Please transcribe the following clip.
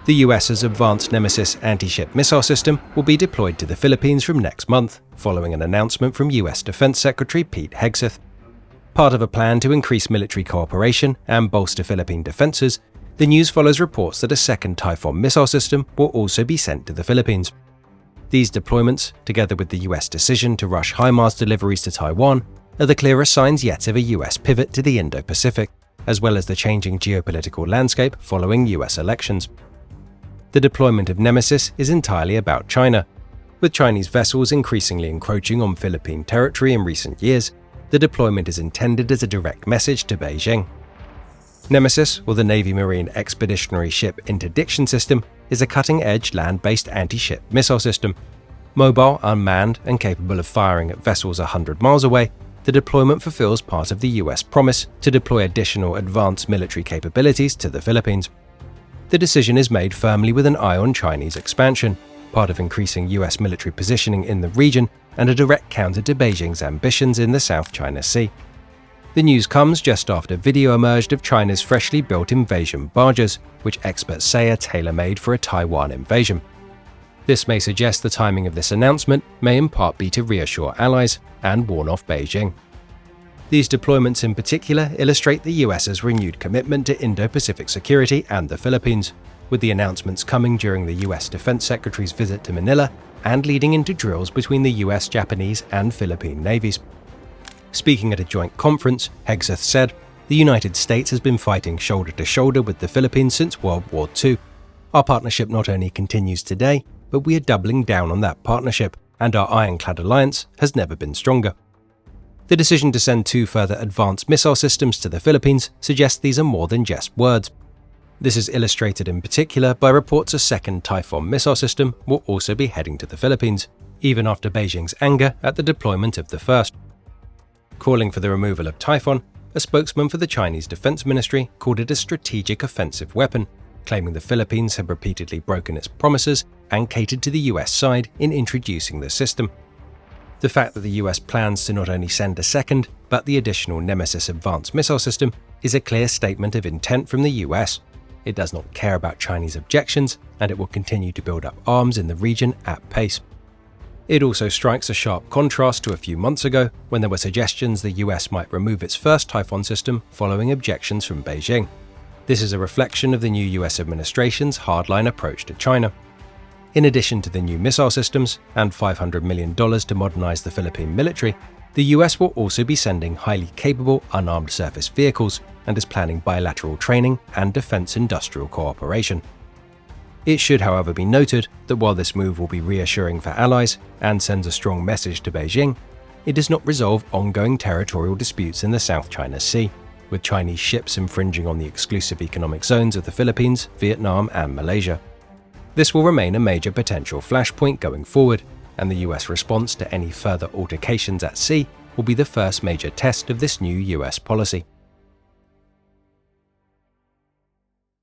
The US's advanced NMESIS anti-ship missile system will be deployed to the Philippines from next month, following an announcement from US Defense Secretary Pete Hegseth. Part of a plan to increase military cooperation and bolster Philippine defenses, the news follows reports that a second Typhon missile system will also be sent to the Philippines. These deployments, together with the US decision to rush HIMARS deliveries to Taiwan, are the clearest signs yet of a US pivot to the Indo-Pacific, as well as the changing geopolitical landscape following US elections. The deployment of NMESIS is entirely about China. With Chinese vessels increasingly encroaching on Philippine territory in recent years, the deployment is intended as a direct message to Beijing. NMESIS, or the Navy Marine Expeditionary Ship Interdiction System, is a cutting-edge land-based anti-ship missile system. Mobile, unmanned, and capable of firing at vessels 100 miles away, the deployment fulfills part of the US promise to deploy additional advanced military capabilities to the Philippines. The decision is made firmly with an eye on Chinese expansion, part of increasing US military positioning in the region and a direct counter to Beijing's ambitions in the South China Sea. The news comes just after video emerged of China's freshly built invasion barges, which experts say are tailor-made for a Taiwan invasion. This may suggest the timing of this announcement may in part be to reassure allies and warn off Beijing. These deployments in particular illustrate the US's renewed commitment to Indo-Pacific security and the Philippines, with the announcements coming during the US Defense Secretary's visit to Manila and leading into drills between the US, Japanese, and Philippine navies. Speaking at a joint conference, Hegseth said, "The United States has been fighting shoulder to shoulder with the Philippines since World War II. Our partnership not only continues today, but we are doubling down on that partnership, and our ironclad alliance has never been stronger." The decision to send 2 further advanced missile systems to the Philippines suggests these are more than just words. This is illustrated in particular by reports a second Typhon missile system will also be heading to the Philippines, even after Beijing's anger at the deployment of the first. Calling for the removal of Typhon, a spokesman for the Chinese Defense Ministry called it a strategic offensive weapon, claiming the Philippines had repeatedly broken its promises and catered to the US side in introducing the system. The fact that the US plans to not only send a second, but the additional NMESIS advanced missile system is a clear statement of intent from the US. It does not care about Chinese objections, and it will continue to build up arms in the region at pace. It also strikes a sharp contrast to a few months ago, when there were suggestions the US might remove its first Typhon system following objections from Beijing. This is a reflection of the new US administration's hardline approach to China. In addition to the new missile systems and $500 million to modernize the Philippine military, the US will also be sending highly capable unarmed surface vehicles and is planning bilateral training and defense industrial cooperation. It should, however, be noted that while this move will be reassuring for allies and sends a strong message to Beijing, it does not resolve ongoing territorial disputes in the South China Sea, with Chinese ships infringing on the exclusive economic zones of the Philippines, Vietnam, and Malaysia. This will remain a major potential flashpoint going forward, and the US response to any further altercations at sea will be the first major test of this new US policy.